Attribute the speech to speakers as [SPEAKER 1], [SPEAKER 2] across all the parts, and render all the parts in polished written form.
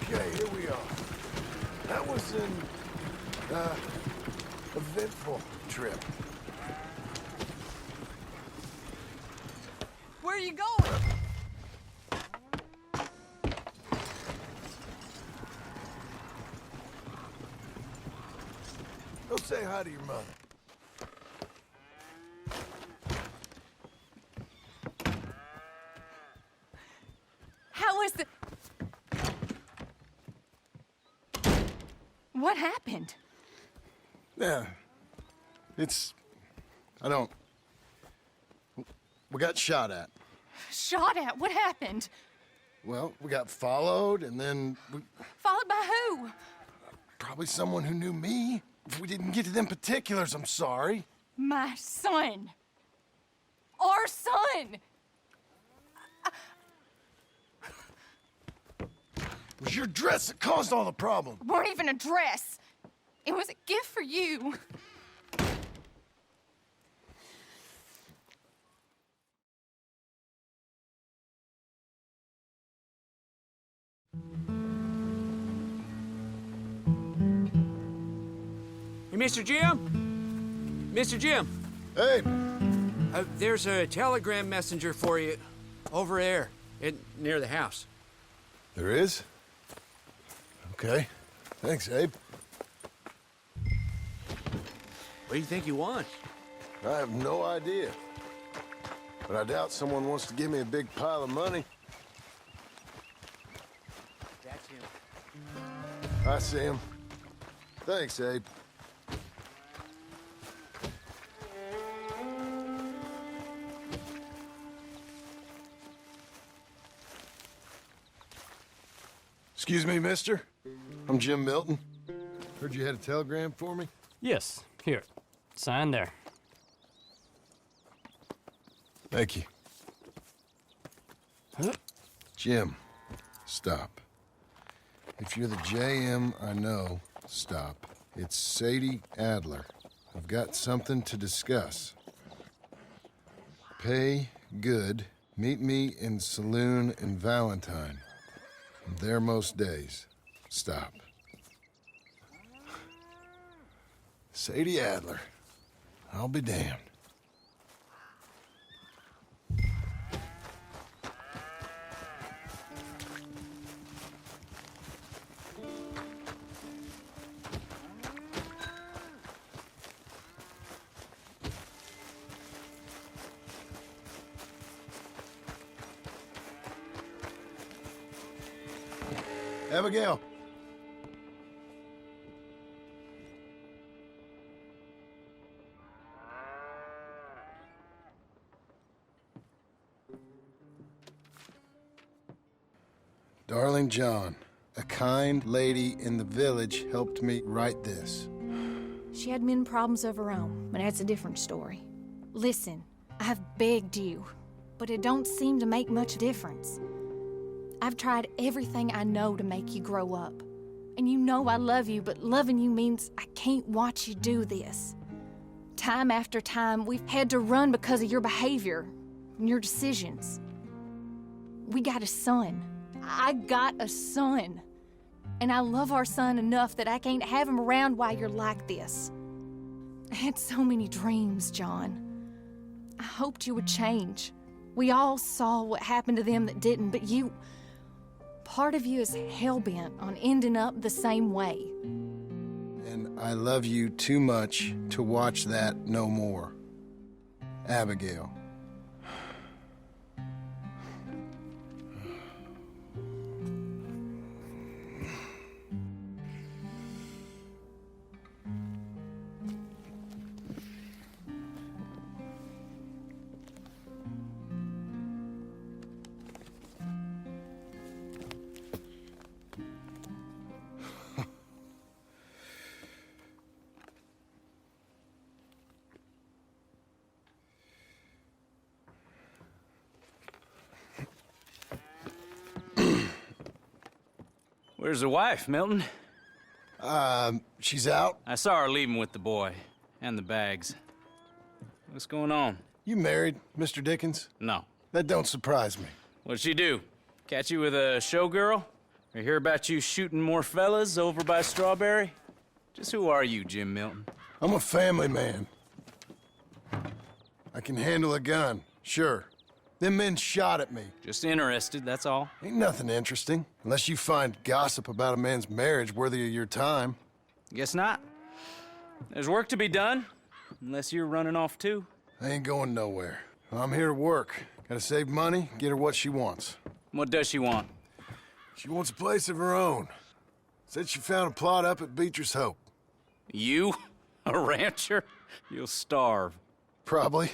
[SPEAKER 1] Okay, here we are. That was an, eventful trip.
[SPEAKER 2] Where are you going?
[SPEAKER 1] Go say hi to your mother.
[SPEAKER 2] How is the... What happened?
[SPEAKER 1] Yeah. I don't... We got shot at.
[SPEAKER 2] Shot at? What happened?
[SPEAKER 1] Well, we got followed, and then
[SPEAKER 2] Followed by who?
[SPEAKER 1] probably someone who knew me. If we didn't get to them particulars, I'm sorry.
[SPEAKER 2] My son. Our son.
[SPEAKER 1] It was your dress that caused all the problem.
[SPEAKER 2] Weren't even a dress. It was a gift for you.
[SPEAKER 3] Hey, Mr. Jim? Mr. Jim,
[SPEAKER 1] Hey,
[SPEAKER 3] there's a telegram messenger for you over there near the house.
[SPEAKER 1] there is? Okay. Thanks, Abe.
[SPEAKER 3] What do you think he wants?
[SPEAKER 1] I have no idea. But I doubt someone wants to give me a big pile of money.
[SPEAKER 3] That's him.
[SPEAKER 1] I see him. Thanks, Abe. Excuse me, mister. I'm Jim Milton. Heard you had a telegram for me?
[SPEAKER 4] Yes, here. Sign there.
[SPEAKER 1] Thank you.
[SPEAKER 4] Huh?
[SPEAKER 1] Jim, stop. If you're the JM I know, stop. It's Sadie Adler. I've got something to discuss. Pay good. Meet me in saloon in Valentine. I'm there most days. Stop. Sadie Adler. I'll be damned. Abigail. Darling John, a kind lady in the village helped me write this.
[SPEAKER 2] She had men problems of her own, but that's a different story. Listen, I've begged you, but it don't seem to make much difference. I've tried everything I know to make you grow up. And you know I love you, but loving you means I can't watch you do this. Time after time, we've had to run because of your behavior and your decisions. We got a son. I got a son. And I love our son enough that I can't have him around while you're like this. I had so many dreams, John. I hoped you would change. We all saw what happened to them that didn't, but you... Part of you is hell-bent on ending up the same way.
[SPEAKER 1] And I love you too much to watch that no more. Abigail.
[SPEAKER 5] Where's the wife, Milton?
[SPEAKER 1] She's out.
[SPEAKER 5] I saw her leaving with the boy. And the bags. What's going on?
[SPEAKER 1] You married, Mr. Dickens?
[SPEAKER 5] No.
[SPEAKER 1] That don't surprise me.
[SPEAKER 5] What'd she do? Catch you with a showgirl? I hear about you shooting more fellas over by Strawberry. Just who are you, Jim Milton?
[SPEAKER 1] I'm a family man. I can handle a gun, sure. Them men shot at me.
[SPEAKER 5] Just interested, that's all.
[SPEAKER 1] Ain't nothing interesting, unless you find gossip about a man's marriage worthy of your time.
[SPEAKER 5] Guess not. There's work to be done, unless you're running off too.
[SPEAKER 1] I ain't going nowhere. I'm here to work. Gotta save money, get her what she wants.
[SPEAKER 5] What does she want?
[SPEAKER 1] She wants a place of her own. Said she found a plot up at Beecher's Hope.
[SPEAKER 5] You? A rancher? You'll starve.
[SPEAKER 1] Probably.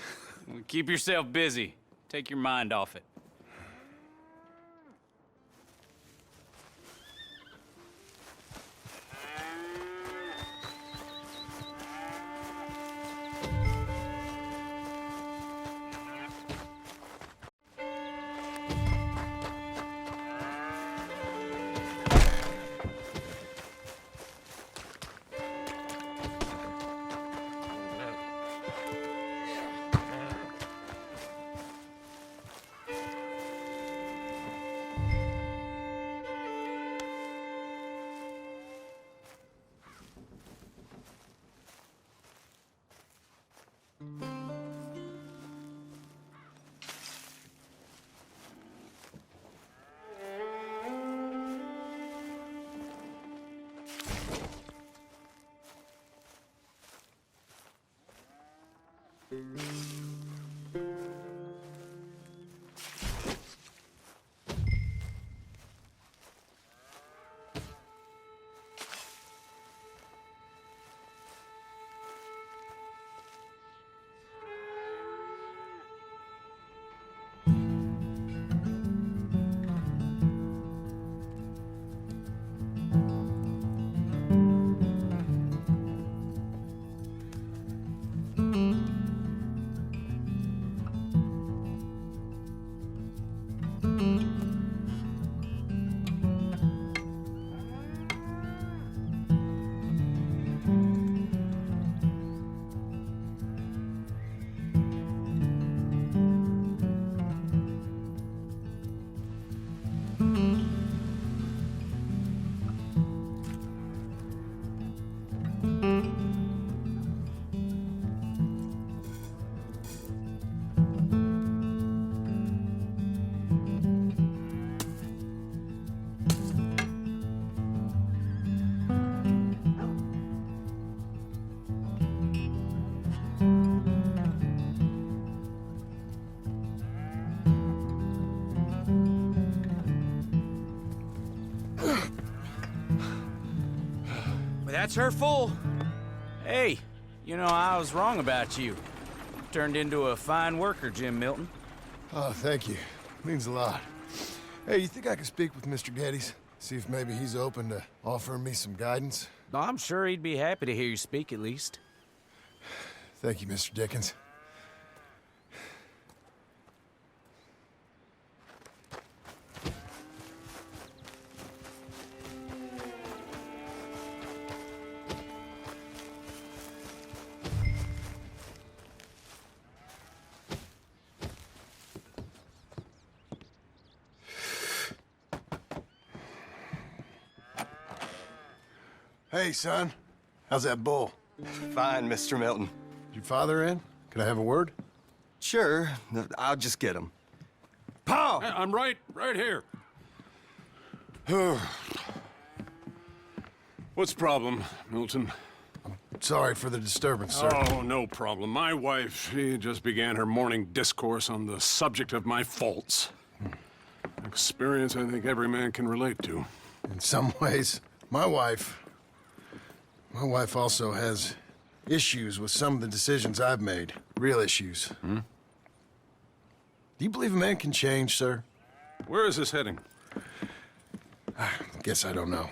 [SPEAKER 5] Keep yourself busy. Take your mind off it.
[SPEAKER 3] That's her full.
[SPEAKER 5] Hey, you know, I was wrong about you. Turned into a fine worker, Jim Milton.
[SPEAKER 1] Oh, thank you. Means a lot. Hey, you think I could speak with Mr. Geddes? See if maybe he's open to offering me some guidance?
[SPEAKER 5] I'm sure he'd be happy to hear you speak, at least.
[SPEAKER 1] Thank you, Mr. Dickens. Hey, son. How's that bull?
[SPEAKER 6] Fine, Mr. Milton.
[SPEAKER 1] Your father in? Can I have a word?
[SPEAKER 6] Sure, I'll just get him.
[SPEAKER 1] Pa!
[SPEAKER 7] I'm right here. What's the problem, Milton?
[SPEAKER 1] Sorry for the disturbance, sir.
[SPEAKER 7] Oh, no problem. My wife, she just began her morning discourse on the subject of my faults. Experience I think every man can relate to.
[SPEAKER 1] In some ways, my wife also has issues with some of the decisions I've made. Real issues. Do you believe a man can change, sir?
[SPEAKER 7] Where is this heading?
[SPEAKER 1] Guess I don't know.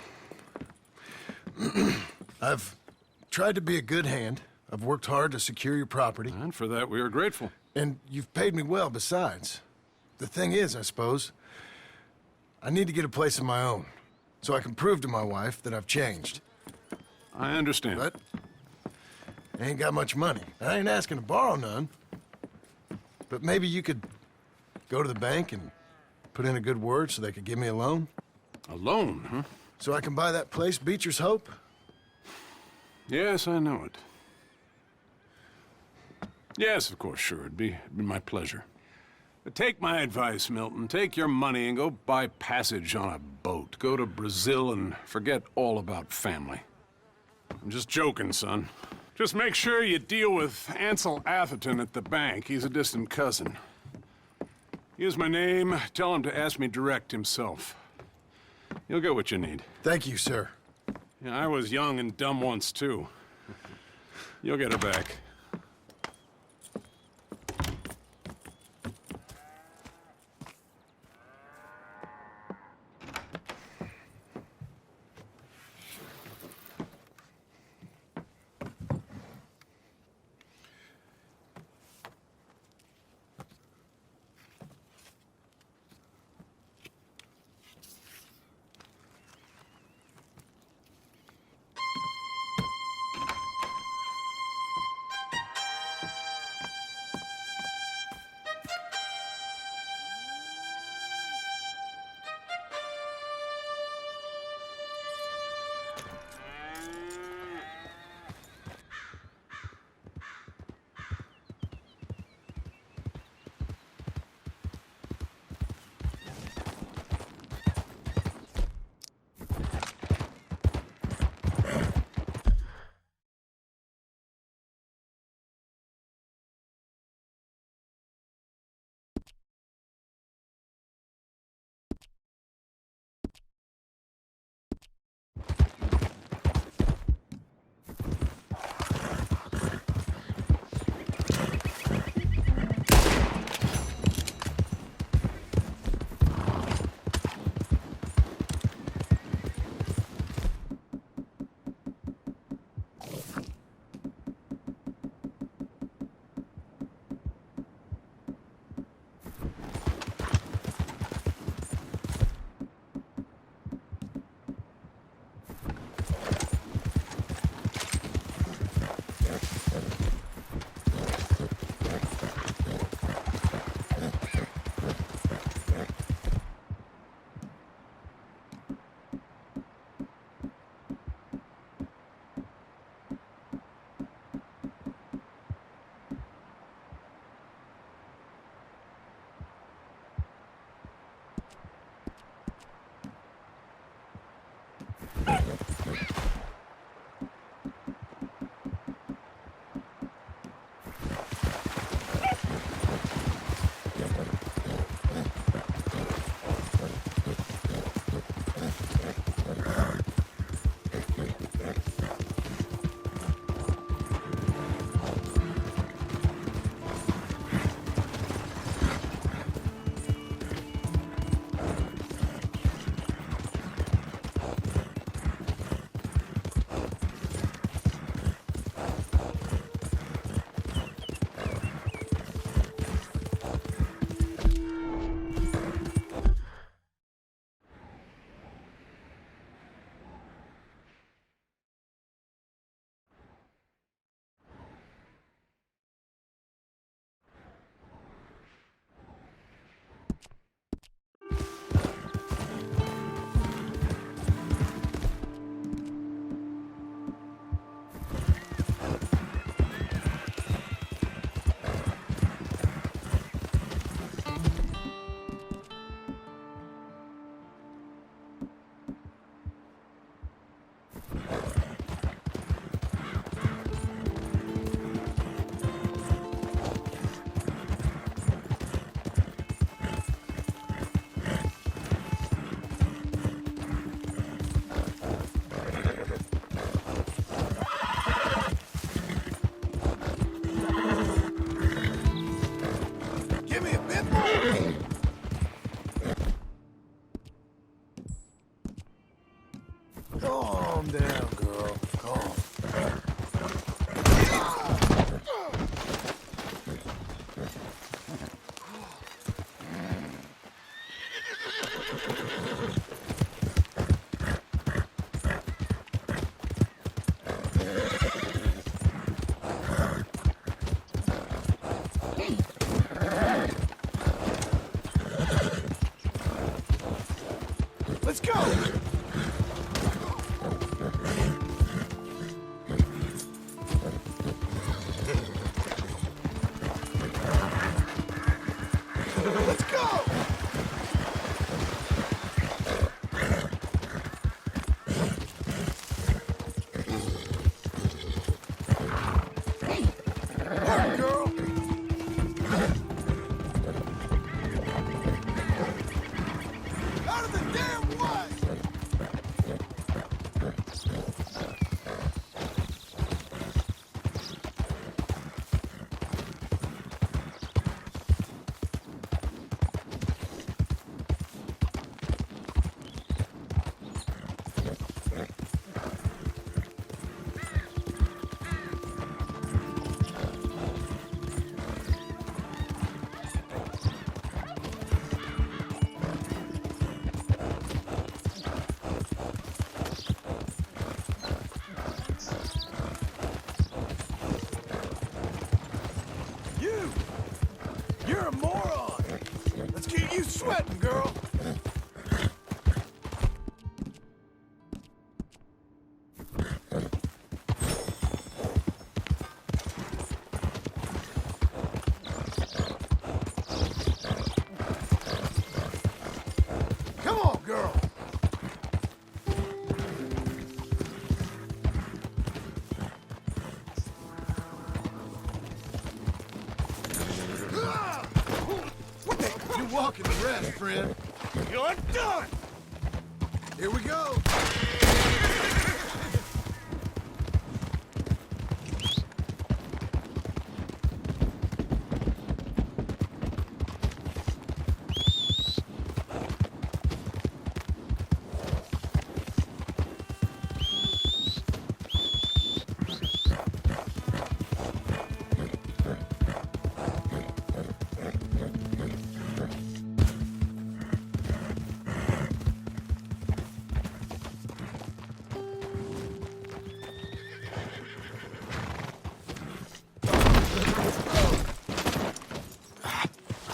[SPEAKER 1] I've tried to be a good hand. I've worked hard to secure your property.
[SPEAKER 7] And for that, we are grateful.
[SPEAKER 1] And you've paid me well besides. The thing is, I suppose, I need to get a place of my own, so I can prove to my wife that I've changed.
[SPEAKER 7] I understand.
[SPEAKER 1] But I ain't got much money. I ain't asking to borrow none. But maybe you could go to the bank and put in a good word so they could give me a loan?
[SPEAKER 7] Alone, huh?
[SPEAKER 1] So I can buy that place, Beecher's Hope?
[SPEAKER 7] Yes, I know it. Yes, of course, sure. It'd be my pleasure. But take my advice, Milton. Take your money and go buy passage on a boat. Go to Brazil and forget all about family. I'm just joking, son. Just make sure you deal with Ansel Atherton at the bank. He's a distant cousin. Use my name. Tell him to ask me direct himself. You'll get what you need.
[SPEAKER 1] Thank you, sir.
[SPEAKER 7] Yeah, I was young and dumb once, too. You'll get her back.
[SPEAKER 1] Let's go! Hurry, girl! Out of the damn way! You! You're a moron! Let's keep you sweating, girl! Come on, girl! You're walking the rest, friend. You're done! Here we go!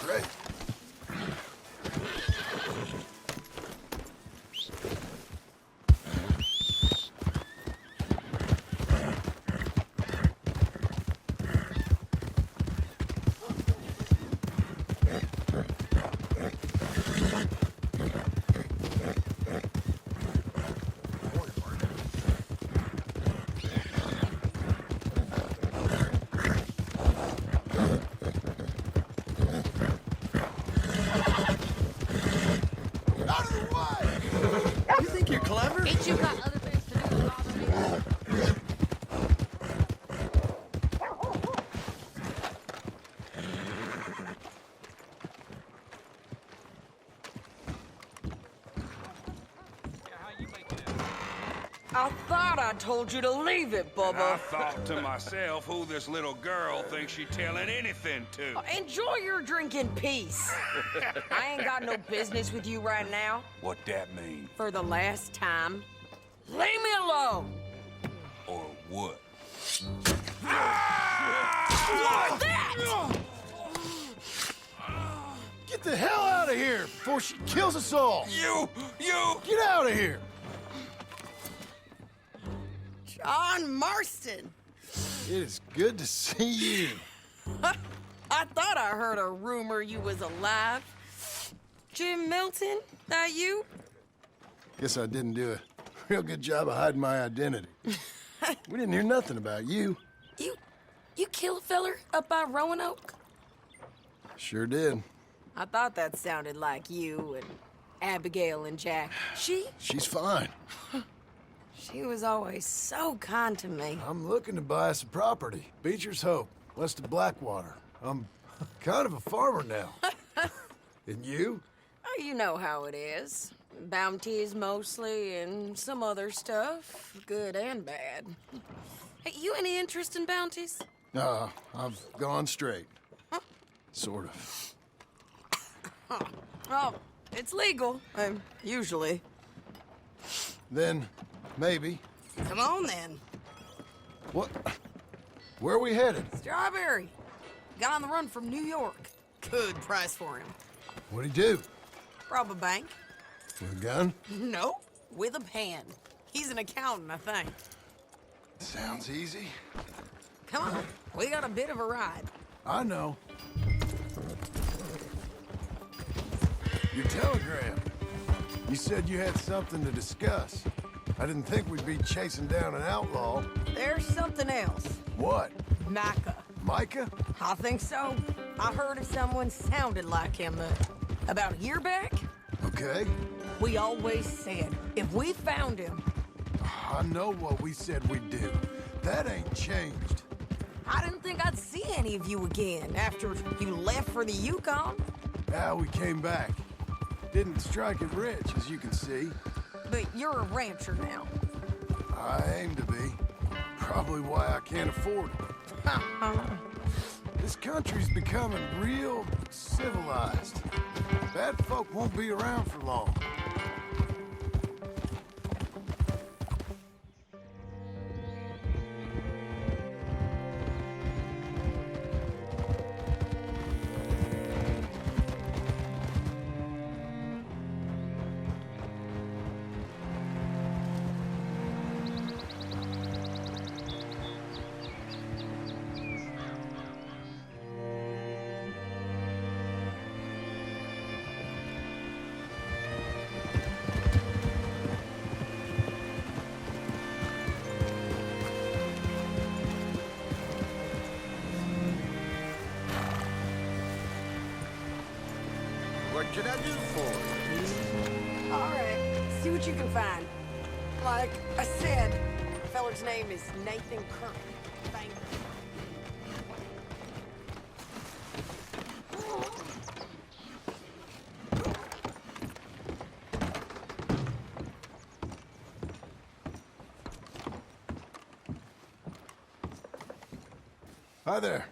[SPEAKER 1] Great. Out of the way! You think you're clever?
[SPEAKER 2] Ain't you got other things to do than bother me?
[SPEAKER 8] I thought I told you to leave it,
[SPEAKER 9] I
[SPEAKER 8] Bubba.
[SPEAKER 9] thought to myself who this little girl thinks she telling anything to.
[SPEAKER 8] Enjoy your drink in peace. I ain't got no business with you right now.
[SPEAKER 9] What that mean?
[SPEAKER 8] For the last time, leave me alone.
[SPEAKER 9] Or what?
[SPEAKER 8] What's that?
[SPEAKER 1] Get the hell out of here before she kills us all!
[SPEAKER 9] You!
[SPEAKER 1] Get out of here!
[SPEAKER 8] John Marston.
[SPEAKER 1] It is good to see you.
[SPEAKER 8] I thought I heard a rumor you was alive. Jim Milton, that you?
[SPEAKER 1] Guess I didn't do a real good job of hiding my identity. We didn't hear nothing about you.
[SPEAKER 8] You kill a feller up by Roanoke?
[SPEAKER 1] Sure did.
[SPEAKER 8] I thought that sounded like you and Abigail and Jack.
[SPEAKER 1] She's fine.
[SPEAKER 8] She was always so kind to me.
[SPEAKER 1] I'm looking to buy some property. Beecher's Hope, west of Blackwater. I'm kind of a farmer now. And you?
[SPEAKER 8] Oh, you know how it is. Bounties mostly, and some other stuff, good and bad. Hey, you any interest in bounties?
[SPEAKER 1] I've gone straight. Sort of.
[SPEAKER 8] Oh, it's legal, usually.
[SPEAKER 1] Then, maybe.
[SPEAKER 8] Come on, then.
[SPEAKER 1] What? Where are we headed?
[SPEAKER 8] Strawberry. Got on the run from New York. Good price for him.
[SPEAKER 1] What'd he do?
[SPEAKER 8] Rob a bank?
[SPEAKER 1] With a gun?
[SPEAKER 8] No, with a pen. He's an accountant, I think.
[SPEAKER 1] Sounds easy.
[SPEAKER 8] Come on, we got a bit of a ride.
[SPEAKER 1] I know. Your telegram. You said you had something to discuss. I didn't think we'd be chasing down an outlaw.
[SPEAKER 8] There's something else.
[SPEAKER 1] What?
[SPEAKER 8] Micah.
[SPEAKER 1] Micah?
[SPEAKER 8] I think so. I heard of someone sounded like him about a year back.
[SPEAKER 1] Okay.
[SPEAKER 8] We always said, if we found him,
[SPEAKER 1] I know what we said we'd do. That ain't changed.
[SPEAKER 8] I didn't think I'd see any of you again after you left for the Yukon.
[SPEAKER 1] Now we came back. Didn't strike it rich, as you can see.
[SPEAKER 8] But you're a rancher now.
[SPEAKER 1] I aim to be. Probably why I can't afford it. This country's becoming real civilized. Bad folk won't be around for long. What can I do for you?
[SPEAKER 8] All right, see what you can find. Like I said, the feller's name is Nathan Kirk. Thank you.
[SPEAKER 1] Hi there.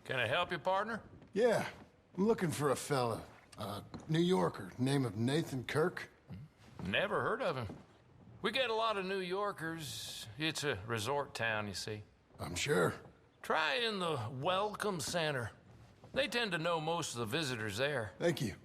[SPEAKER 10] Can I help you, partner?
[SPEAKER 1] Yeah, I'm looking for a fella. New Yorker, name of Nathan Kirk.
[SPEAKER 10] Never heard of him. We get a lot of New Yorkers. It's a resort town, you see.
[SPEAKER 1] I'm sure.
[SPEAKER 10] Try in the Welcome Center. They tend to know most of the visitors there.
[SPEAKER 1] Thank you.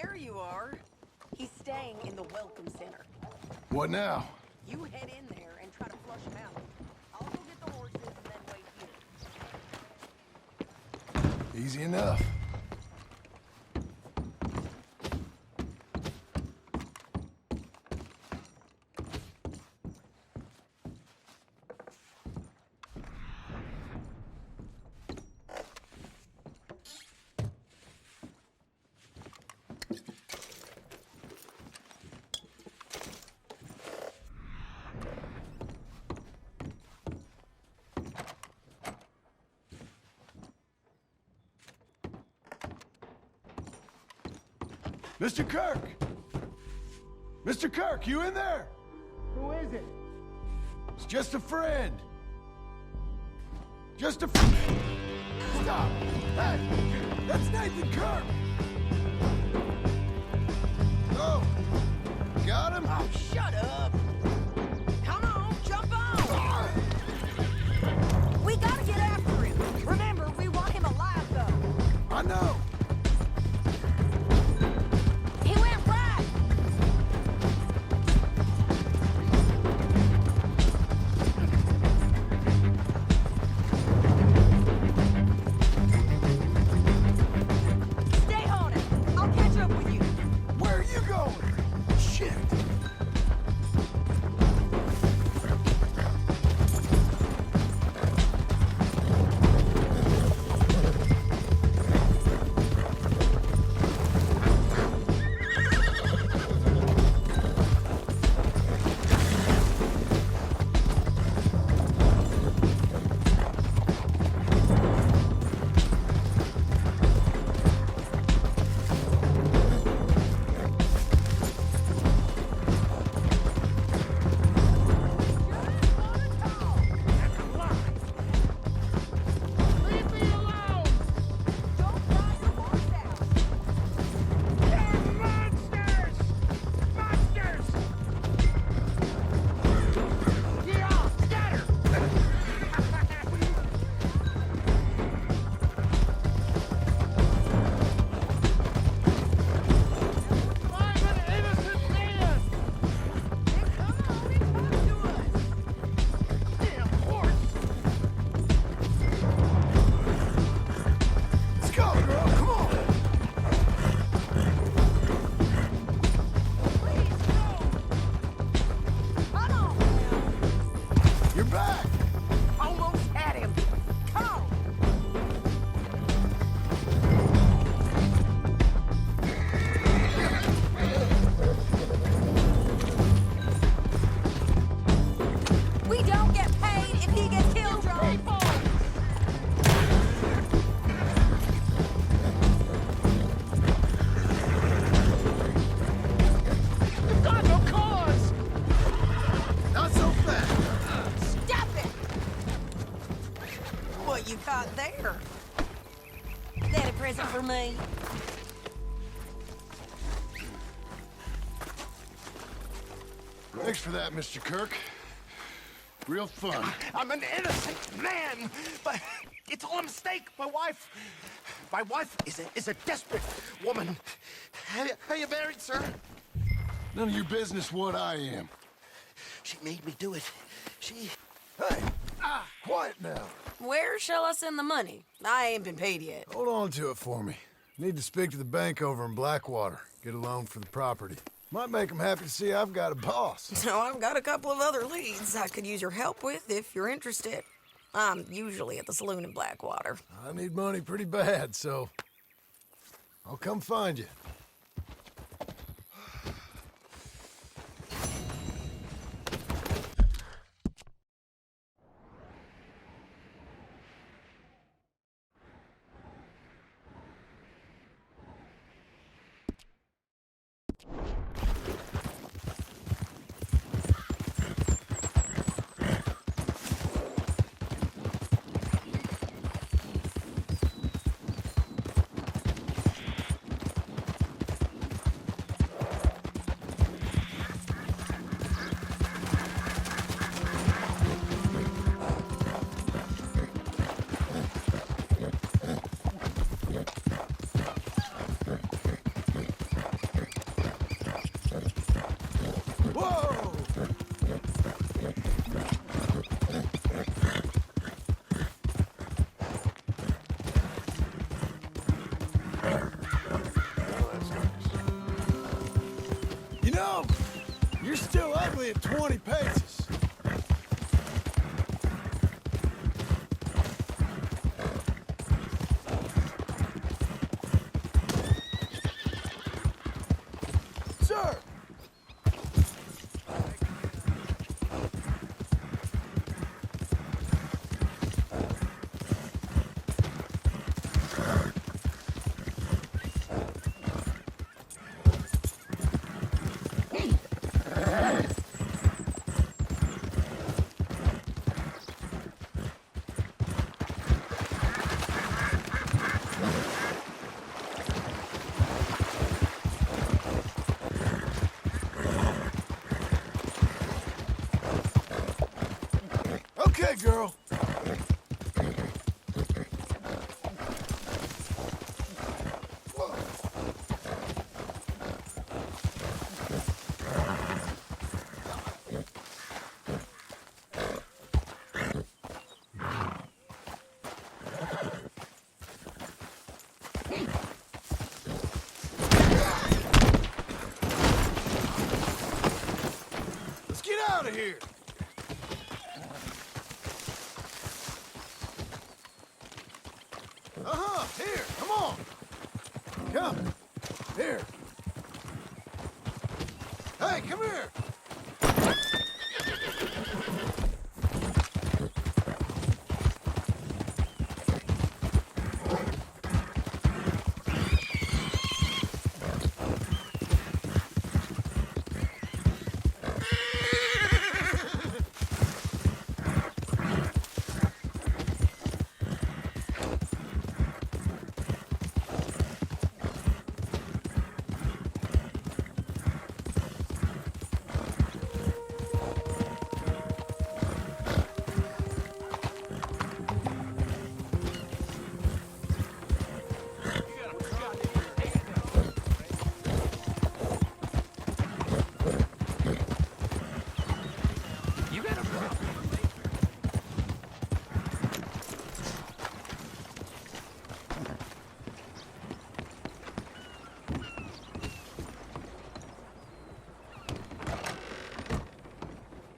[SPEAKER 8] There you are. He's staying in the Welcome Center.
[SPEAKER 1] What now?
[SPEAKER 8] You head in there and try to flush him out. I'll go get the horses and then wait here.
[SPEAKER 1] Easy enough. Mr. Kirk! Mr. Kirk, you in there? Who is it? It's just a friend. Just a friend. Stop! Hey! That's Nathan Kirk! Oh! Got him?
[SPEAKER 8] Oh, shut up! Come on, jump on! We gotta get after him. Remember, we want him alive, though.
[SPEAKER 1] I know!
[SPEAKER 8] He went right! Stay on it! I'll catch up with you!
[SPEAKER 1] Where are you going? Shit!
[SPEAKER 8] for me?
[SPEAKER 1] Thanks for that, Mr. Kirk. Real fun.
[SPEAKER 11] I'm an innocent man, but it's all a mistake. My wife is a desperate woman. Are you married, sir?
[SPEAKER 1] None of your business what I am.
[SPEAKER 11] She made me do it. She...
[SPEAKER 1] Hey, quiet now.
[SPEAKER 8] Where shall I send the money? I ain't been paid yet.
[SPEAKER 1] Hold on to it for me. Need to speak to the bank over in Blackwater. Get a loan for the property. Might make them happy to see I've got a boss.
[SPEAKER 8] So I've got a couple of other leads I could use your help with if you're interested. I'm usually at the saloon in Blackwater.
[SPEAKER 1] I need money pretty bad, so I'll come find you. You know, you're still ugly at 20 paces. Sir! Okay, girl. Let's get out of here. Here, come on. Come. Here. Hey, come here.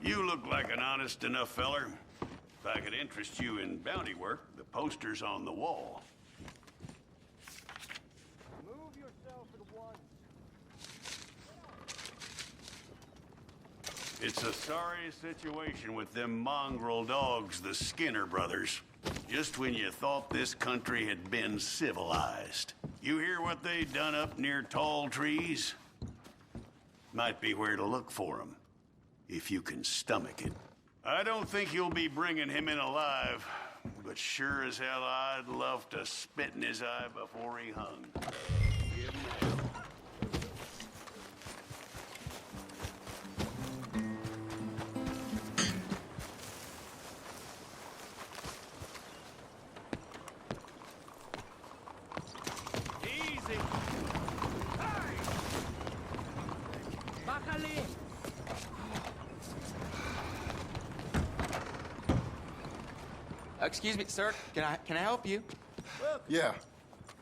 [SPEAKER 9] You look like an honest enough feller. If I could interest you in bounty work, the poster's on the wall.
[SPEAKER 11] Move yourself at once.
[SPEAKER 9] It's a sorry situation with them mongrel dogs, the Skinner brothers. Just when you thought this country had been civilized. You hear what they done up near Tall Trees? Might be where to look for them, if you can stomach it. I don't think you'll be bringing him in alive, but sure as hell I'd love to spit in his eye before he hung. Give him hell.
[SPEAKER 12] Excuse me, sir. Can I help you?
[SPEAKER 1] Yeah.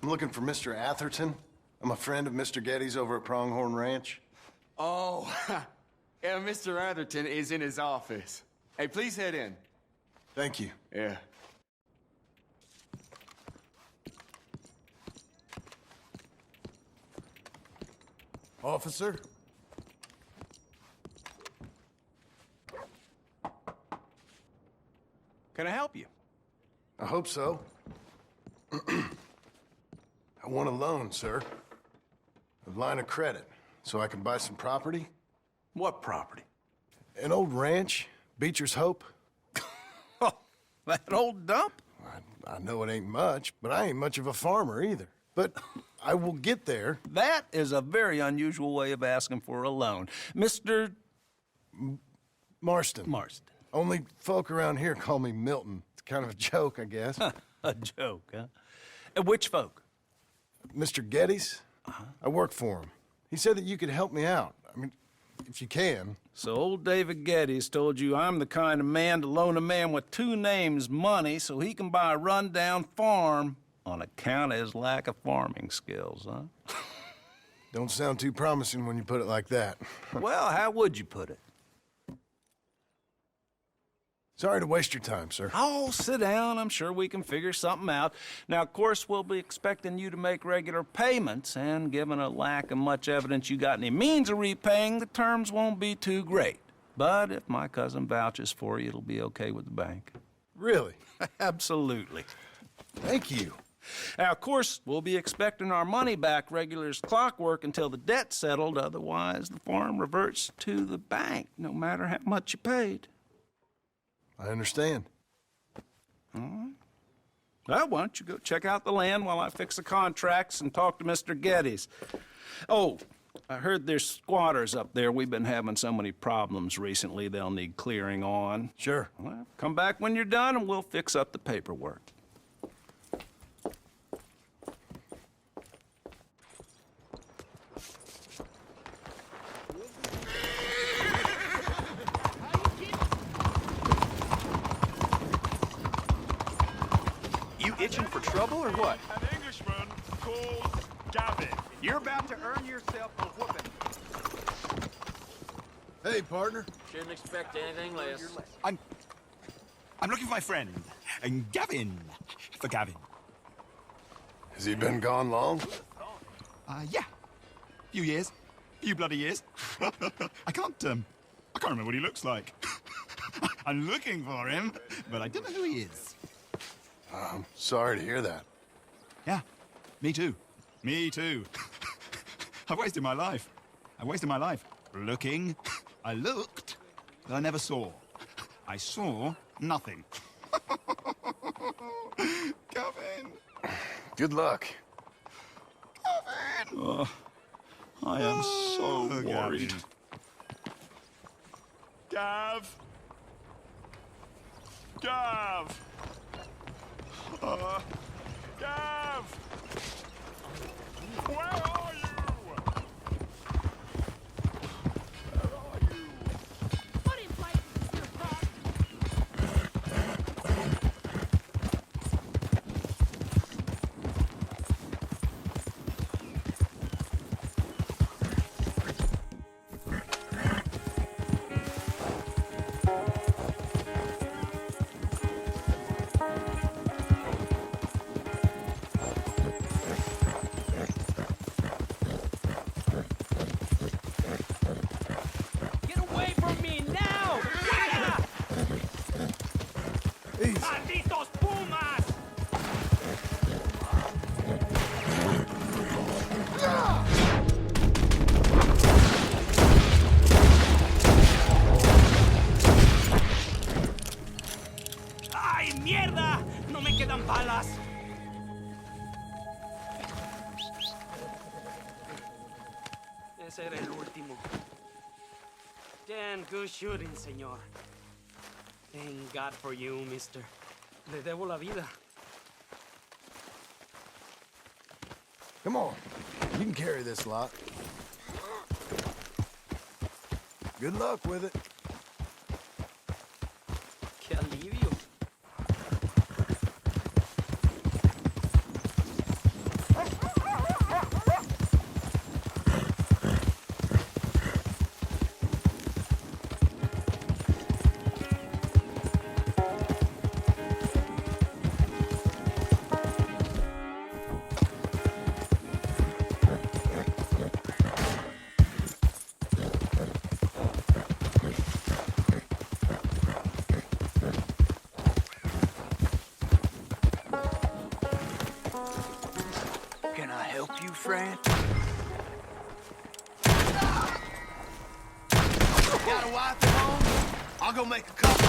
[SPEAKER 1] I'm looking for Mr. Atherton. I'm a friend of Mr. Getty's over at Pronghorn Ranch.
[SPEAKER 12] Oh, yeah, Mr. Atherton is in his office. Hey, please head in.
[SPEAKER 1] Thank you.
[SPEAKER 12] Yeah.
[SPEAKER 1] Officer?
[SPEAKER 5] Can I help you?
[SPEAKER 1] I hope so. I want a loan, sir. A line of credit, so I can buy some property.
[SPEAKER 5] What property?
[SPEAKER 1] An old ranch, Beecher's Hope.
[SPEAKER 5] Oh, that old dump?
[SPEAKER 1] I know it ain't much, but I ain't much of a farmer either. But I will get there.
[SPEAKER 5] That is a very unusual way of asking for a loan. Mr.
[SPEAKER 1] Marston.
[SPEAKER 5] Marston.
[SPEAKER 1] Only folk around here call me Milton. It's kind of a joke, I guess.
[SPEAKER 5] A joke, huh? And which folk?
[SPEAKER 1] Mr. Getty's. I work for him. He said that you could help me out. I mean, if you can.
[SPEAKER 5] So old David Geddes told you I'm the kind of man to loan a man with two names money so he can buy a rundown farm on account of his lack of farming skills, huh?
[SPEAKER 1] Don't sound too promising when you put it like that.
[SPEAKER 5] Well, how would you put it?
[SPEAKER 1] Sorry to waste your time, sir.
[SPEAKER 5] Oh, sit down. I'm sure we can figure something out. Now, of course, we'll be expecting you to make regular payments, and given a lack of much evidence you got any means of repaying, the terms won't be too great. But if my cousin vouches for you, it'll be okay with the bank.
[SPEAKER 1] Really?
[SPEAKER 5] Absolutely.
[SPEAKER 1] Thank you.
[SPEAKER 5] Now, of course, we'll be expecting our money back regular as clockwork until the debt's settled. Otherwise, the farm reverts to the bank, no matter how much you paid.
[SPEAKER 1] I understand.
[SPEAKER 5] All right. Well, why don't you go check out the land while I fix the contracts and talk to Mr. Geddes. Oh, I heard there's squatters up there. We've been having so many problems recently, they'll need clearing on.
[SPEAKER 1] Sure.
[SPEAKER 5] Well, come back when you're done and we'll fix up the paperwork.
[SPEAKER 12] You itching for trouble or what?
[SPEAKER 13] An Englishman called Gavin.
[SPEAKER 12] You're about to earn yourself a whooping.
[SPEAKER 1] Hey, partner.
[SPEAKER 3] Shouldn't expect anything less.
[SPEAKER 11] I'm looking for my friend, Gavin. For Gavin.
[SPEAKER 1] Has he been gone long?
[SPEAKER 11] Yeah. Few years. Few bloody years. I can't remember what he looks like. I'm looking for him, but I don't know who he is.
[SPEAKER 1] I'm sorry to hear that.
[SPEAKER 11] Yeah, me too. Me too. I've wasted my life. Looking. I looked, but I never saw. I saw nothing. Gavin.
[SPEAKER 1] Good luck.
[SPEAKER 11] Gavin.
[SPEAKER 5] Oh, I am so worried.
[SPEAKER 13] Gav. Gav. Gav. Where are you?
[SPEAKER 8] What in place is your problem?
[SPEAKER 3] Get away from me now!
[SPEAKER 1] Easy.
[SPEAKER 13] ¡Malditos pumas!
[SPEAKER 3] ¡Ay, mierda!
[SPEAKER 14] Again, good shooting, señor. Thank God for you, mister. Le debo la vida.
[SPEAKER 1] Come on. You can carry this lot. Good luck with it.
[SPEAKER 14] Qué alivio.
[SPEAKER 15] Can I help you, friend? Got a wife at home? I'll go make a couple.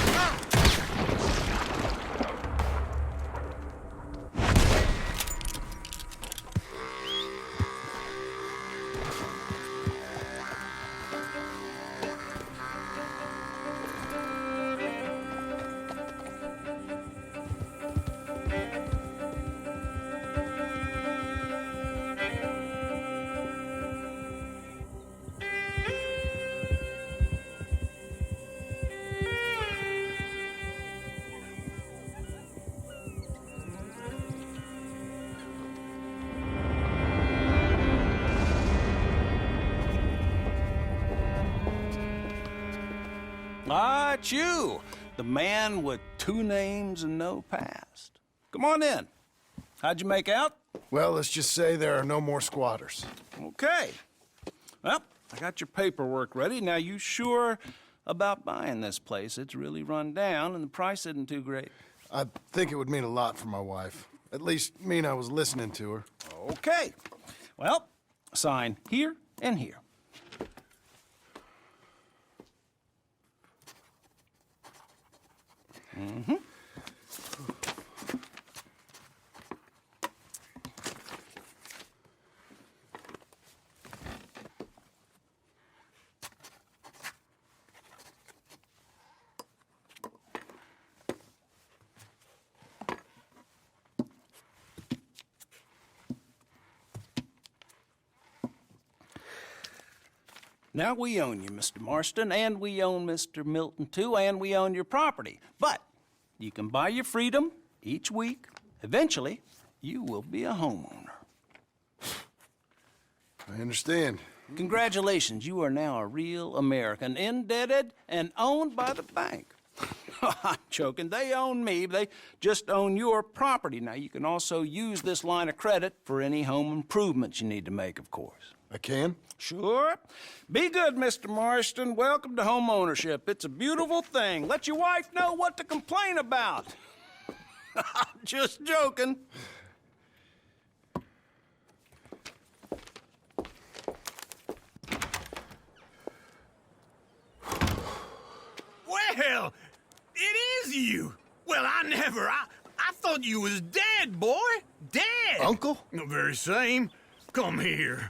[SPEAKER 5] Ah, it's you, the man with 2 names and no past. Come on in. How'd you make out?
[SPEAKER 1] Well, let's just say there are no more squatters.
[SPEAKER 5] Okay. Well, I got your paperwork ready. Now, you sure about buying this place? It's really run down, and the price isn't too great.
[SPEAKER 1] I think it would mean a lot for my wife. At least mean I was listening to her.
[SPEAKER 5] Okay. Well, sign here and here. Mm-hmm. Now we own you, Mr. Marston, and we own Mr. Milton, too, and we own your property. But you can buy your freedom each week. Eventually, you will be a homeowner.
[SPEAKER 1] I understand.
[SPEAKER 5] Congratulations, you are now a real American, indebted and owned by the bank. I'm joking. They own me. They just own your property. Now, you can also use this line of credit for any home improvements you need to make, of course.
[SPEAKER 1] I can?
[SPEAKER 5] Sure. Be good, Mr. Marston. Welcome to home ownership. It's a beautiful thing. Let your wife know what to complain about. Just joking.
[SPEAKER 13] Well, it is you. Well, I thought you was dead, boy. Dead.
[SPEAKER 1] Uncle?
[SPEAKER 13] The very same. Come here.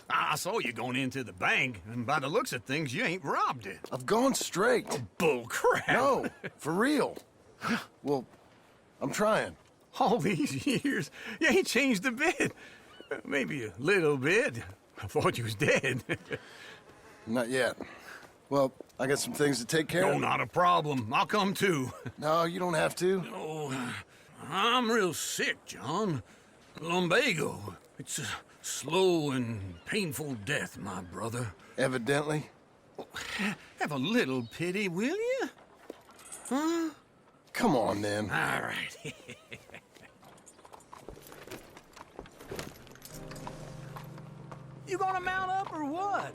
[SPEAKER 13] I saw you going into the bank, and by the looks of things, you ain't robbed it.
[SPEAKER 1] I've gone straight.
[SPEAKER 13] Oh, bull crap.
[SPEAKER 1] No, for real. Well, I'm trying.
[SPEAKER 13] All these years, you ain't changed a bit. Maybe a little bit. I thought you was dead.
[SPEAKER 1] Not yet. Well, I got some things to take care of.
[SPEAKER 13] No, not a problem. I'll come too.
[SPEAKER 1] No, you don't have to.
[SPEAKER 13] Oh, I'm real sick, John. Lumbago. It's a slow and painful death, my brother.
[SPEAKER 1] Evidently.
[SPEAKER 13] Have a little pity, will you? Huh?
[SPEAKER 1] Come on, then.
[SPEAKER 13] All right. You gonna mount up or what?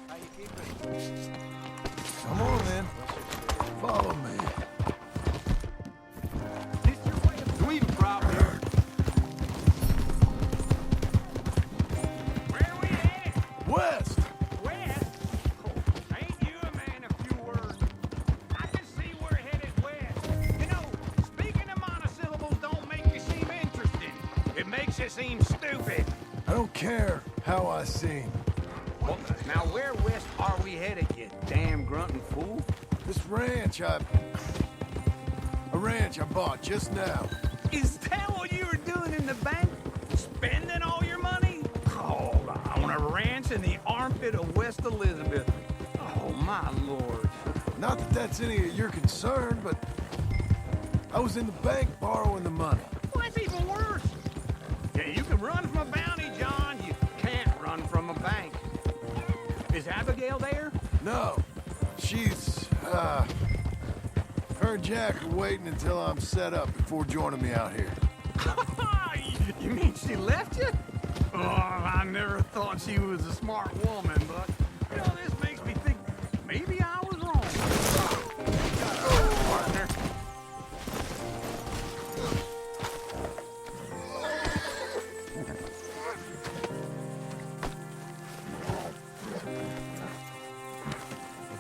[SPEAKER 14] How you keeping?
[SPEAKER 1] Come on, then. Follow me.
[SPEAKER 14] Sweet property.
[SPEAKER 13] Where we at?
[SPEAKER 1] West.
[SPEAKER 13] West? Oh, ain't you a man of few words? I can see we're headed west. You know, speaking of monosyllables don't make you seem interesting. It makes you seem stupid.
[SPEAKER 1] care how I seem.
[SPEAKER 13] Well, now where west are we headed, you damn grunting fool?
[SPEAKER 1] This ranch a ranch I bought just now.
[SPEAKER 13] Is that what you were doing in the bank? Spending all your money? Oh, on a ranch in the armpit of West Elizabeth. Oh, my lord.
[SPEAKER 1] Not that that's any of your concern, but I was in the bank borrowing the money.
[SPEAKER 13] Well, that's even worse. Yeah, you can run from a bounty, John. You can't run from a bank. Is Abigail there?
[SPEAKER 1] No, she's, her and Jack are waiting until I'm set up before joining me out here.
[SPEAKER 13] You mean she left you? Oh, I never thought she was a smart woman, but, you know, this makes me think maybe I was wrong. Partner.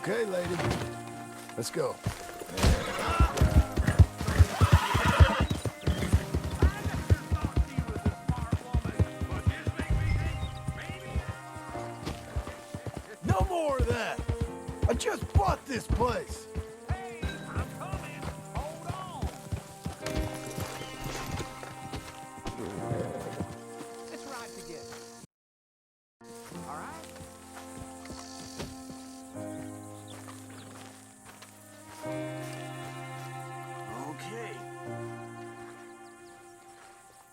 [SPEAKER 1] Okay, lady. Let's go. No more of that. I just bought this place.
[SPEAKER 13] Hey, I'm coming. Hold on. Let's ride together. All right? Okay.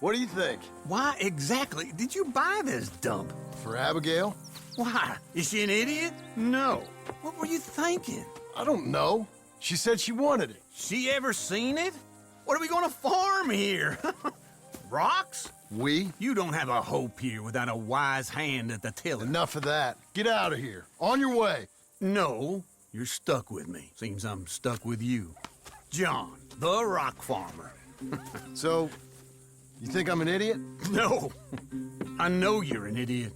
[SPEAKER 1] What do you think?
[SPEAKER 13] Why exactly did you buy this dump?
[SPEAKER 1] For Abigail?
[SPEAKER 13] Why? Is she an idiot? No. What were you thinking?
[SPEAKER 1] I don't know. She said she wanted it.
[SPEAKER 13] She ever seen it? What are we gonna farm here? Rocks?
[SPEAKER 1] We?
[SPEAKER 13] You don't have a hope here without a wise hand at the tiller.
[SPEAKER 1] Enough of that. Get out of here. On your way.
[SPEAKER 13] No, you're stuck with me. Seems I'm stuck with you. John, the rock farmer.
[SPEAKER 1] So, you think I'm an idiot?
[SPEAKER 13] No. I know you're an idiot.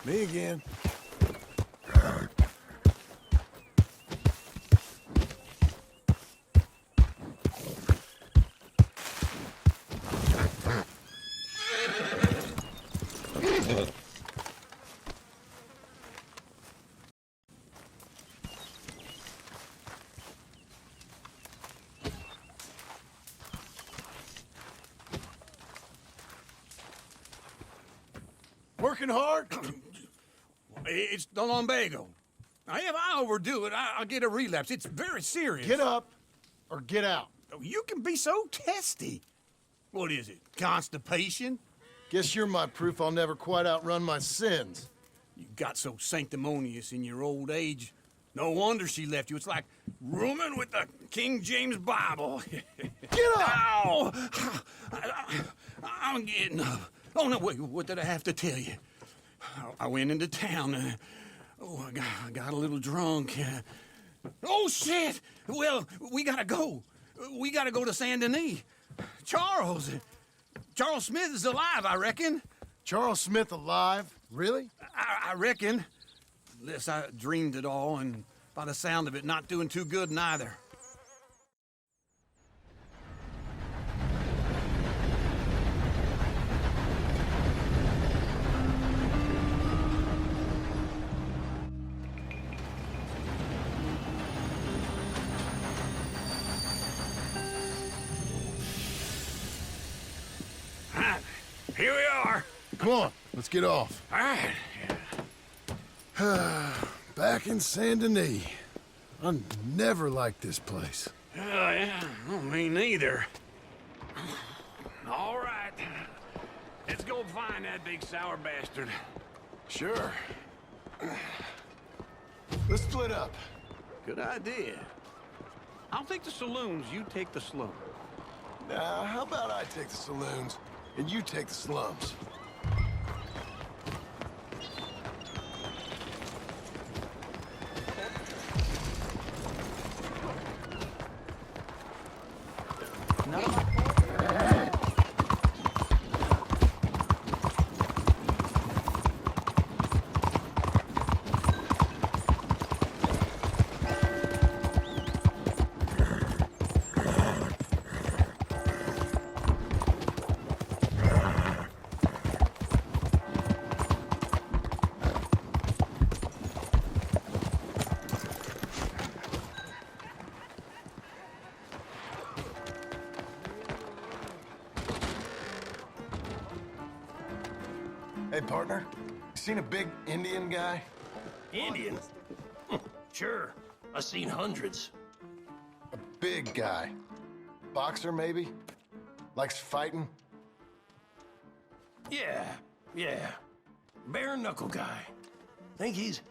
[SPEAKER 1] Me again. Working hard?
[SPEAKER 13] It's the lumbago. Now, if I overdo it, I'll get a relapse. It's very serious.
[SPEAKER 1] Get up or get out.
[SPEAKER 13] Oh, you can be so testy. What is it, constipation?
[SPEAKER 1] Guess you're my proof I'll never quite outrun my sins.
[SPEAKER 13] You got so sanctimonious in your old age. No wonder she left you. It's like rooming with the King James Bible.
[SPEAKER 1] Get up!
[SPEAKER 13] Ow! I'm getting up. Oh, no, wait, what did I have to tell you? I went into town. I got a little drunk. Oh, shit! Well, we gotta go. We gotta go to Saint Denis. Charles Smith is alive, I reckon.
[SPEAKER 1] Charles Smith alive? Really?
[SPEAKER 13] I reckon. Unless I dreamed it all, and by the sound of it, not doing too good neither.
[SPEAKER 1] Here we are. Come on, let's get off.
[SPEAKER 13] All right.
[SPEAKER 1] Back in Saint Denis. I never liked this place.
[SPEAKER 13] Yeah, well, me neither. All right. Let's go find that big sour bastard.
[SPEAKER 1] Sure. Let's split up.
[SPEAKER 13] Good idea. I'll take the saloons, you take the slum.
[SPEAKER 1] Now, how about I take the saloons and you take the slums? Hey, partner. Seen a big Indian guy?
[SPEAKER 15] Indian? Sure. I've seen hundreds.
[SPEAKER 1] A big guy. Boxer, maybe? Likes fighting?
[SPEAKER 15] Yeah. Bare knuckle guy. Think he's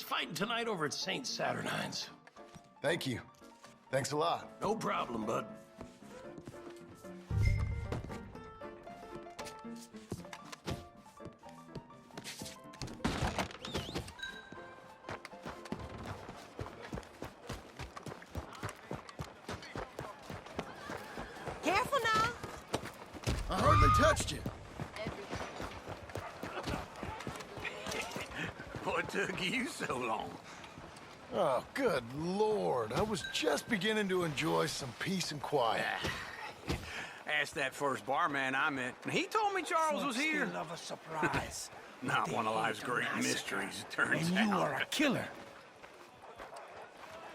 [SPEAKER 15] fighting tonight over at St. Saturnine's.
[SPEAKER 1] Thank you. Thanks a lot.
[SPEAKER 15] No problem, bud.
[SPEAKER 8] Careful now.
[SPEAKER 1] I hardly touched you.
[SPEAKER 13] What took you so long?
[SPEAKER 1] Oh, good Lord. I was just beginning to enjoy some peace and quiet.
[SPEAKER 13] Asked that first barman I met, and he told me Charles was here.
[SPEAKER 15] Still love a surprise.
[SPEAKER 13] Not one of life's great mysteries, it turns
[SPEAKER 15] And
[SPEAKER 13] out.
[SPEAKER 15] you are a killer.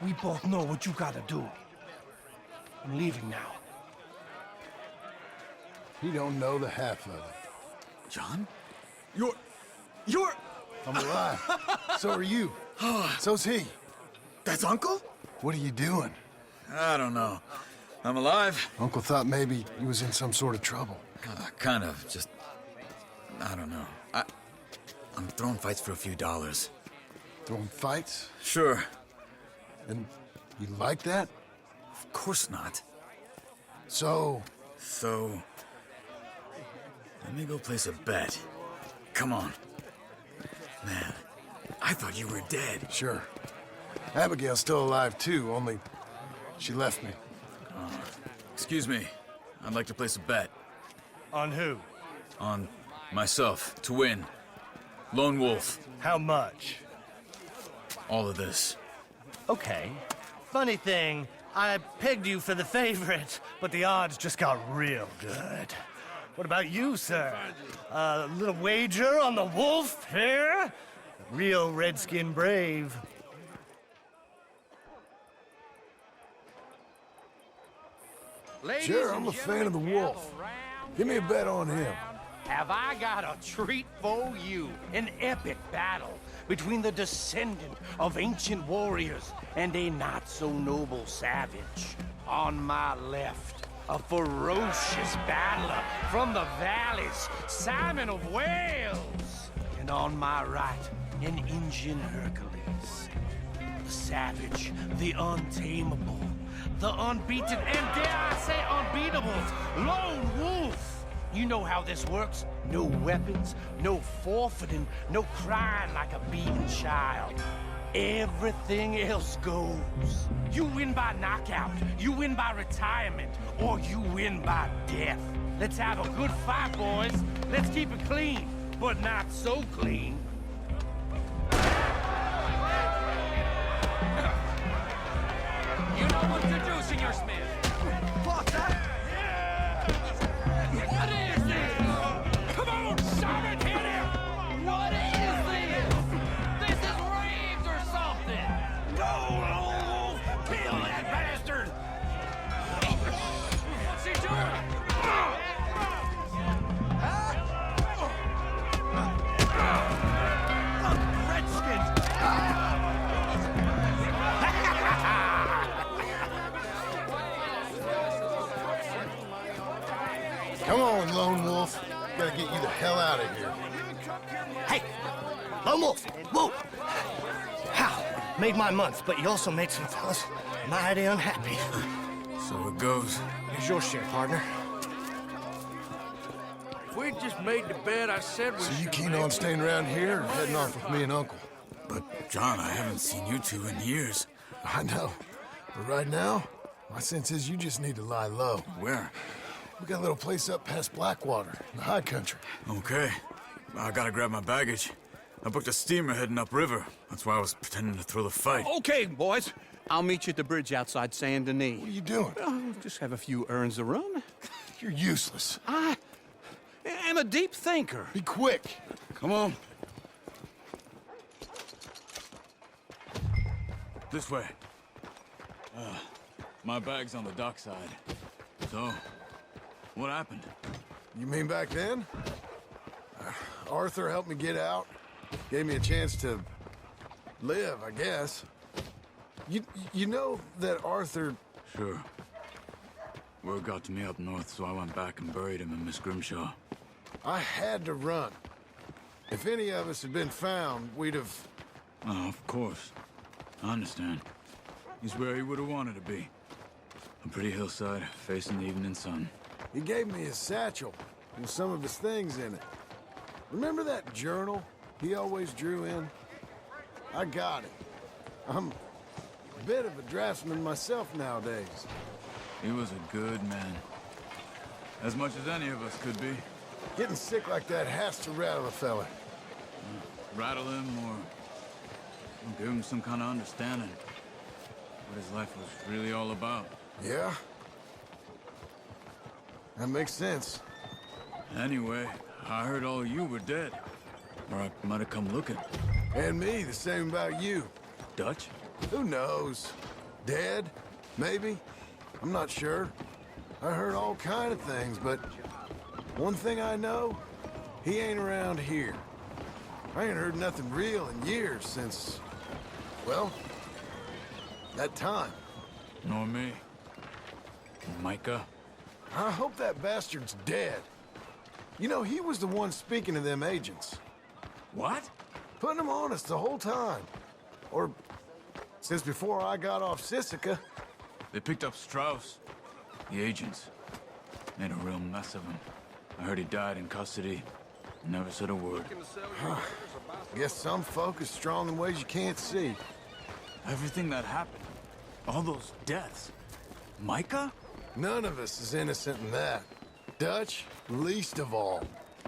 [SPEAKER 15] We both know what you gotta do. I'm leaving now.
[SPEAKER 1] You don't know the half of it.
[SPEAKER 15] John?
[SPEAKER 1] You're... I'm alive. So are you. So's he.
[SPEAKER 15] That's Uncle?
[SPEAKER 1] What are you doing?
[SPEAKER 16] I don't know. I'm alive.
[SPEAKER 1] Uncle thought maybe he was in some sort of trouble.
[SPEAKER 16] Kind of. Just... I don't know. I'm throwing fights for a few dollars.
[SPEAKER 1] Throwing fights?
[SPEAKER 16] Sure.
[SPEAKER 1] And you like that?
[SPEAKER 16] Of course not.
[SPEAKER 1] So...
[SPEAKER 16] Let me go place a bet. Come on. Man, I thought you were dead.
[SPEAKER 1] Sure. Abigail's still alive, too, only she left me.
[SPEAKER 16] Excuse me. I'd like to place a bet.
[SPEAKER 15] On who?
[SPEAKER 16] On myself, to win. Lone Wolf.
[SPEAKER 15] How much?
[SPEAKER 16] All of this.
[SPEAKER 15] Okay. Funny thing, I pegged you for the favorite, but the odds just got real good. What about you, sir? A little wager on the wolf here? Real redskin brave.
[SPEAKER 1] Sure, I'm a fan of the wolf. Give me a bet on him.
[SPEAKER 15] Have I got a treat for you? An epic battle between the descendant of ancient warriors and a not-so-noble savage. On my left, a ferocious battler from the valleys, Simon of Wales. And on my right, an Indian Hercules. The savage, the untamable, the unbeaten, and dare I say unbeatable, Lone Wolf. You know how this works. No weapons, no forfeiting, no crying like a beaten child. Everything else goes. You win by knockout, you win by retirement, or you win by death. Let's have a good fight, boys. Let's keep it clean, but not so clean.
[SPEAKER 10] You know what to do, Senor Smith. What is this? Come on, Simon, hit him! What is this? This is raves or something! Go, Lone Wolf! Kill that bastard! What's he doing?
[SPEAKER 15] Hey, Lone Wolf, whoa! How? Made my month, but you also made some fellas mighty unhappy.
[SPEAKER 16] So it goes.
[SPEAKER 15] Here's your share, partner.
[SPEAKER 3] If we just made the bed, I said we
[SPEAKER 1] So you
[SPEAKER 3] should
[SPEAKER 1] keen
[SPEAKER 3] make
[SPEAKER 1] on staying around here or heading off with me and Uncle?
[SPEAKER 16] But, John, I haven't seen you two in years.
[SPEAKER 1] I know. But right now, my sense is you just need to lie low.
[SPEAKER 16] Where?
[SPEAKER 1] We got a little place up past Blackwater, in the high country.
[SPEAKER 16] Okay. I gotta grab my baggage. I booked a steamer heading upriver. That's why I was pretending to throw the fight.
[SPEAKER 3] Okay, boys. I'll meet you at the bridge outside Saint Denis.
[SPEAKER 1] What are you doing?
[SPEAKER 3] Just have a few urns of rum.
[SPEAKER 1] You're useless.
[SPEAKER 3] I am a deep thinker.
[SPEAKER 1] Be quick.
[SPEAKER 16] Come on. This way. My bag's on the dockside. So, what happened?
[SPEAKER 1] You mean back then? Arthur helped me get out. Gave me a chance to live, I guess. You know that Arthur...
[SPEAKER 16] Sure. Word got to me up north, so I went back and buried him in Miss Grimshaw.
[SPEAKER 1] I had to run. If any of us had been found, we'd have...
[SPEAKER 16] Oh, of course. I understand. He's where he would have wanted to be. A pretty hillside, facing the evening sun.
[SPEAKER 1] He gave me his satchel with some of his things in it. Remember that journal he always drew in? I got it. I'm a bit of a draftsman myself nowadays.
[SPEAKER 16] He was a good man. As much as any of us could be.
[SPEAKER 1] Getting sick like that has to rattle a fella.
[SPEAKER 16] Rattle him or give him some kind of understanding. What his life was really all about.
[SPEAKER 1] Yeah? That makes sense.
[SPEAKER 16] Anyway, I heard all you were dead. Or I might have come looking.
[SPEAKER 1] And me, the same about you.
[SPEAKER 16] Dutch?
[SPEAKER 1] Who knows? Dead? Maybe? I'm not sure. I heard all kind of things, but one thing I know, he ain't around here. I ain't heard nothing real in years since, well, that time.
[SPEAKER 16] Nor me. Micah?
[SPEAKER 1] I hope that bastard's dead. You know, he was the one speaking to them agents.
[SPEAKER 16] What?
[SPEAKER 1] Putting them on us the whole time. Or since before I got off Sisika.
[SPEAKER 16] They picked up Strauss. The agents. Made a real mess of him. I heard he died in custody. Never said a word.
[SPEAKER 1] Guess some folk is strong in ways you can't see.
[SPEAKER 16] Everything that happened. All those deaths. Micah?
[SPEAKER 1] None of us is innocent in that. Dutch, least of all.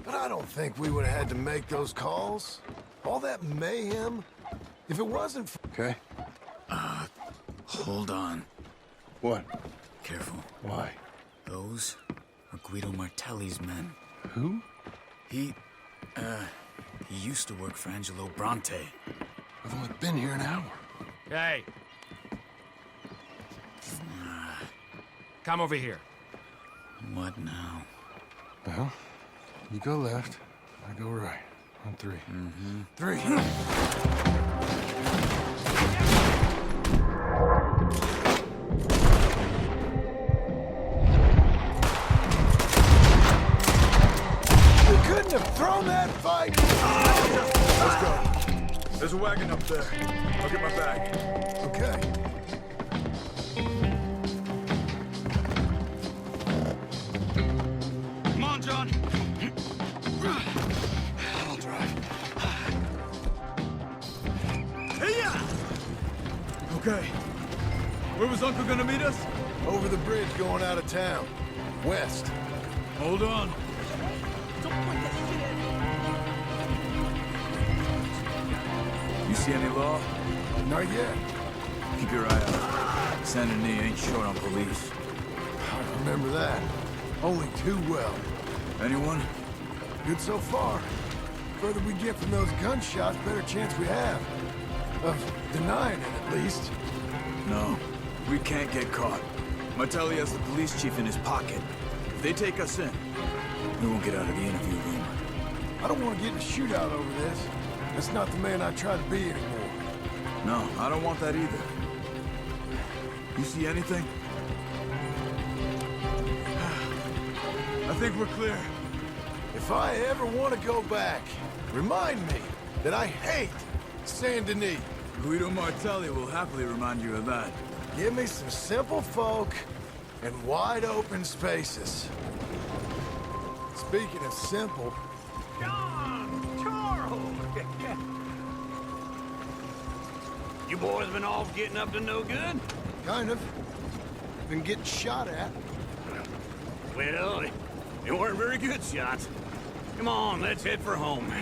[SPEAKER 1] But I don't think we would have had to make those calls. All that mayhem. If it wasn't for...
[SPEAKER 7] Okay.
[SPEAKER 16] Hold on.
[SPEAKER 7] What?
[SPEAKER 16] Careful.
[SPEAKER 7] Why?
[SPEAKER 16] Those are Guido Martelli's men.
[SPEAKER 7] Who?
[SPEAKER 16] He used to work for Angelo Bronte.
[SPEAKER 1] I've only been here an hour.
[SPEAKER 15] Hey. Come over here.
[SPEAKER 16] What now?
[SPEAKER 1] Well, you go left, I go right. On three.
[SPEAKER 16] Mm-hmm.
[SPEAKER 1] 3. You couldn't have thrown that fight!
[SPEAKER 16] Let's go. There's a wagon up there. I'll get my bag.
[SPEAKER 1] Okay.
[SPEAKER 11] Come on, John. I'll drive.
[SPEAKER 16] Hey-ya! Okay. Where was Uncle gonna meet us?
[SPEAKER 1] Over the bridge going out of town. West.
[SPEAKER 16] Hold on. You see any law?
[SPEAKER 1] Not yet.
[SPEAKER 16] Keep your eye out. Saint Denis ain't short on police.
[SPEAKER 1] I remember that. Only too well.
[SPEAKER 16] Anyone?
[SPEAKER 1] Good so far. Further we get from those gunshots, better chance we have. Of denying it, at least.
[SPEAKER 16] No. We can't get caught. Martelli has the police chief in his pocket. If they take us in, we won't get out of the interview room.
[SPEAKER 1] I don't want to get in a shootout over this. That's not the man I try to be anymore.
[SPEAKER 16] No, I don't want that either. You see anything? I think we're clear.
[SPEAKER 1] If If I ever want to go back, remind me that I hate Saint Denis.
[SPEAKER 16] Guido Martelli will happily remind you of that.
[SPEAKER 1] Give me some simple folk and wide open spaces. Speaking of simple...
[SPEAKER 10] John! Charles! You boys been off getting up to no good?
[SPEAKER 1] Kind of. Been getting shot at.
[SPEAKER 10] Well, they weren't very good shots. Come on, let's head for home.